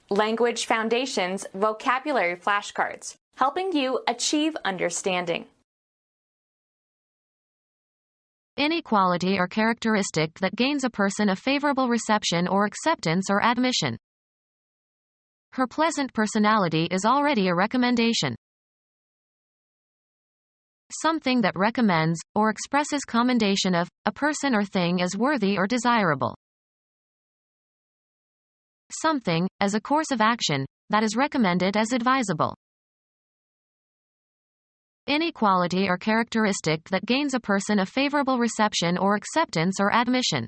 Language Foundations Vocabulary Flashcards, helping you achieve understanding. Any quality or characteristic that gains a person a favorable reception or acceptance or admission. Her pleasant personality is already a recommendation. Something that recommends, or expresses commendation of, a person or thing as worthy or desirable. Something, as a course of action, that is recommended as advisable. Any quality or characteristic that gains a person a favorable reception or acceptance or admission.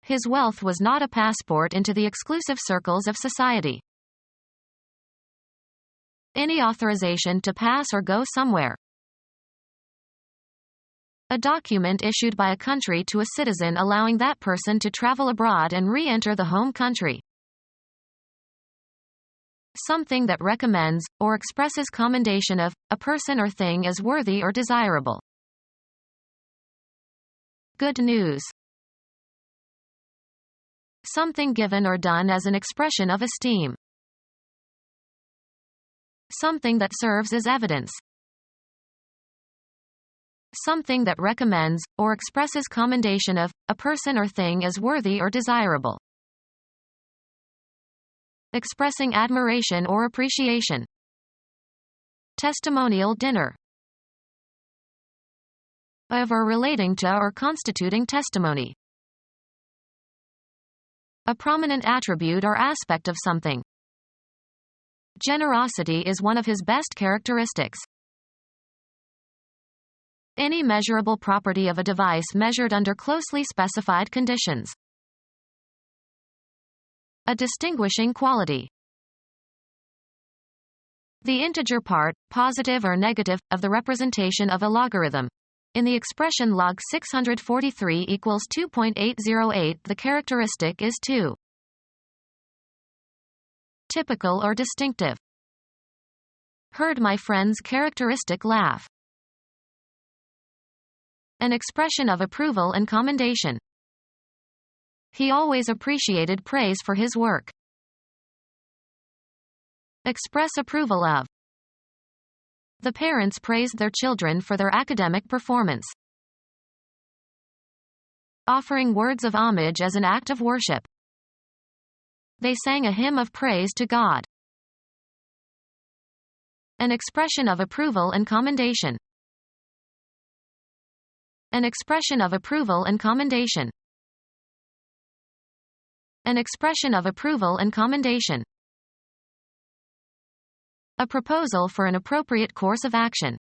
His wealth was not a passport into the exclusive circles of society. Any authorization to pass or go somewhere. A document issued by a country to a citizen allowing that person to travel abroad and re-enter the home country. Something that recommends, or expresses commendation of, a person or thing as worthy or desirable. Good news. Something given or done as an expression of esteem. Something that serves as evidence. Something that recommends, or expresses commendation of, a person or thing as worthy or desirable. Expressing admiration or appreciation. Testimonial dinner. Of or relating to or constituting testimony. A prominent attribute or aspect of something. Generosity is one of his best characteristics. Any measurable property of a device measured under closely specified conditions. A distinguishing quality. The integer part, positive or negative, of the representation of a logarithm. In the expression log 643 equals 2.808, the characteristic is 2. Typical or distinctive. Heard my friend's characteristic laugh. An expression of approval and commendation. He always appreciated praise for his work. Express approval of. The parents praised their children for their academic performance. Offering words of homage as an act of worship. They sang a hymn of praise to God. An expression of approval and commendation. An expression of approval and commendation. An expression of approval and commendation. A proposal for an appropriate course of action.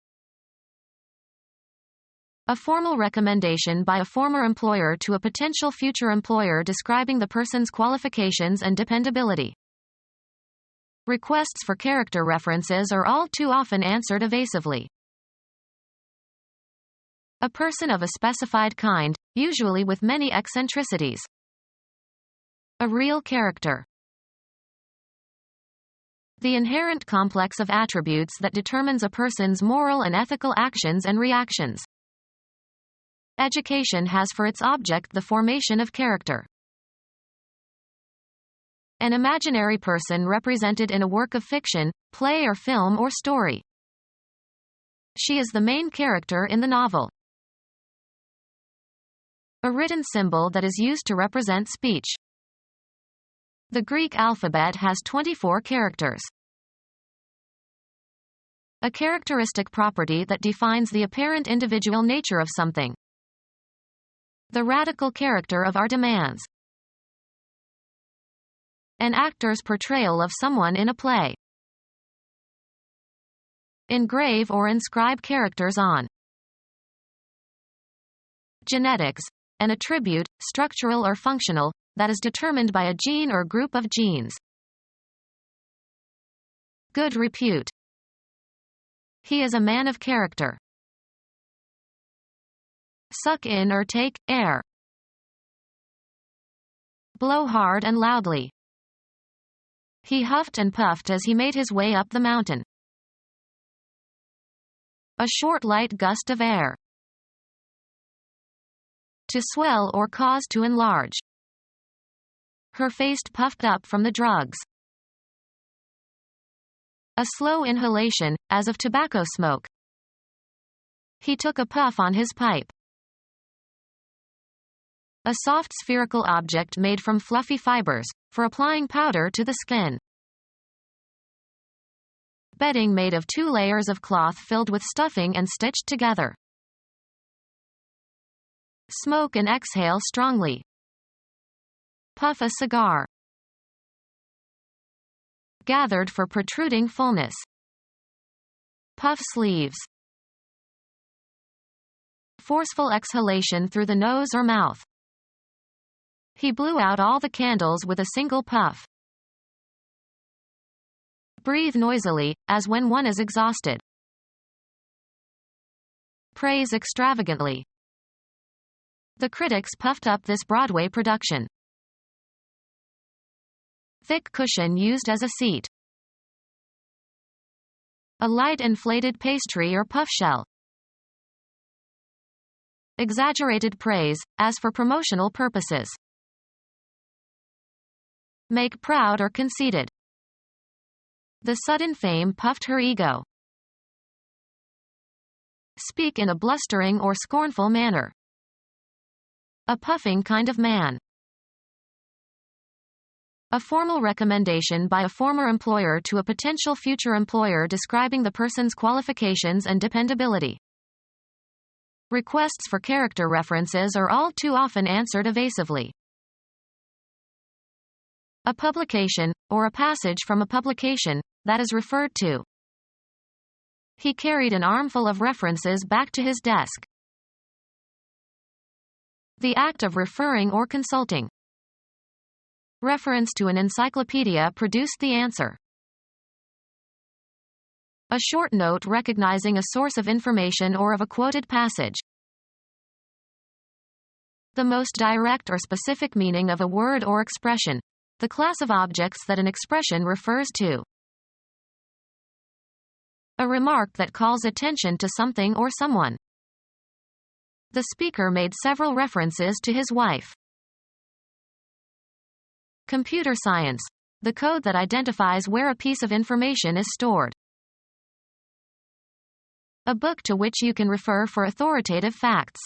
A formal recommendation by a former employer to a potential future employer describing the person's qualifications and dependability. Requests for character references are all too often answered evasively. A person of a specified kind, usually with many eccentricities. A real character. The inherent complex of attributes that determines a person's moral and ethical actions and reactions. Education has for its object the formation of character. An imaginary person represented in a work of fiction, play or film or story. She is the main character in the novel. A written symbol that is used to represent speech. The Greek alphabet has 24 characters. A characteristic property that defines the apparent individual nature of something. The radical character of our demands. An actor's portrayal of someone in a play. Engrave or inscribe characters on. Genetics. An attribute, structural or functional, that is determined by a gene or group of genes. Good repute. He is a man of character. Suck in or take air. Blow hard and loudly. He huffed and puffed as he made his way up the mountain. A short light gust of air. To swell or cause to enlarge. her face puffed up from the drugs. A slow inhalation, as of tobacco smoke. He took a puff on his pipe. A soft spherical object made from fluffy fibers, for applying powder to the skin. Bedding made of 2 layers of cloth filled with stuffing and stitched together. Smoke and exhale strongly. Puff a cigar. Gathered for protruding fullness. Puff sleeves. Forceful exhalation through the nose or mouth. He blew out all the candles with a single puff. Breathe noisily, as when one is exhausted. Praise extravagantly. The critics puffed up this Broadway production. Thick cushion used as a seat. A light inflated pastry or puff shell. Exaggerated praise, as for promotional purposes. Make proud or conceited. The sudden fame puffed her ego. Speak in a blustering or scornful manner. A puffing kind of man. A formal recommendation by a former employer to a potential future employer describing the person's qualifications and dependability. Requests for character references are all too often answered evasively. A publication, or a passage from a publication, that is referred to. He carried an armful of references back to his desk. The act of referring or consulting. Reference to an encyclopedia produced the answer. A short note recognizing a source of information or of a quoted passage. The most direct or specific meaning of a word or expression. The class of objects that an expression refers to. A remark that calls attention to something or someone. The speaker made several references to his wife. Computer science. The code that identifies where a piece of information is stored. A book to which you can refer for authoritative facts.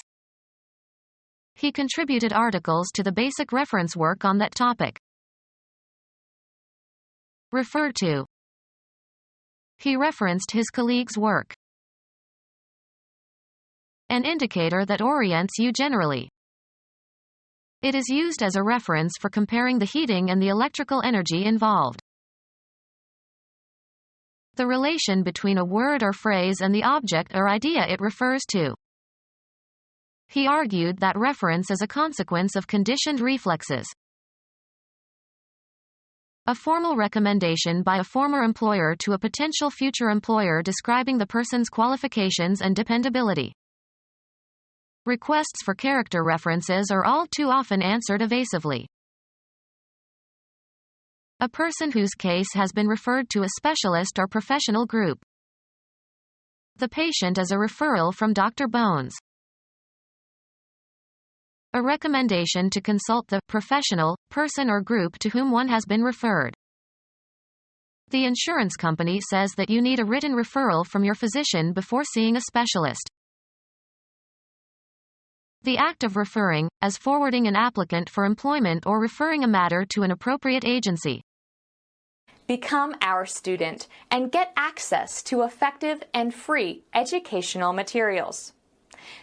He contributed articles to the basic reference work on that topic. Refer to. He referenced his colleague's work. An indicator that orients you generally. It is used as a reference for comparing the heating and the electrical energy involved. The relation between a word or phrase and the object or idea it refers to. He argued that reference is a consequence of conditioned reflexes. A formal recommendation by a former employer to a potential future employer describing the person's qualifications and dependability. Requests for character references are all too often answered evasively. A person whose case has been referred to a specialist or professional group. The patient is a referral from Dr. Bones. A recommendation to consult the professional, person or group to whom one has been referred. The insurance company says that you need a written referral from your physician before seeing a specialist. The act of referring, as forwarding an applicant for employment or referring a matter to an appropriate agency. Become our student and get access to effective and free educational materials.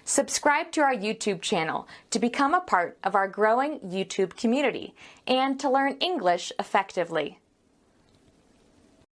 Subscribe to our YouTube channel to become a part of our growing YouTube community and to learn English effectively.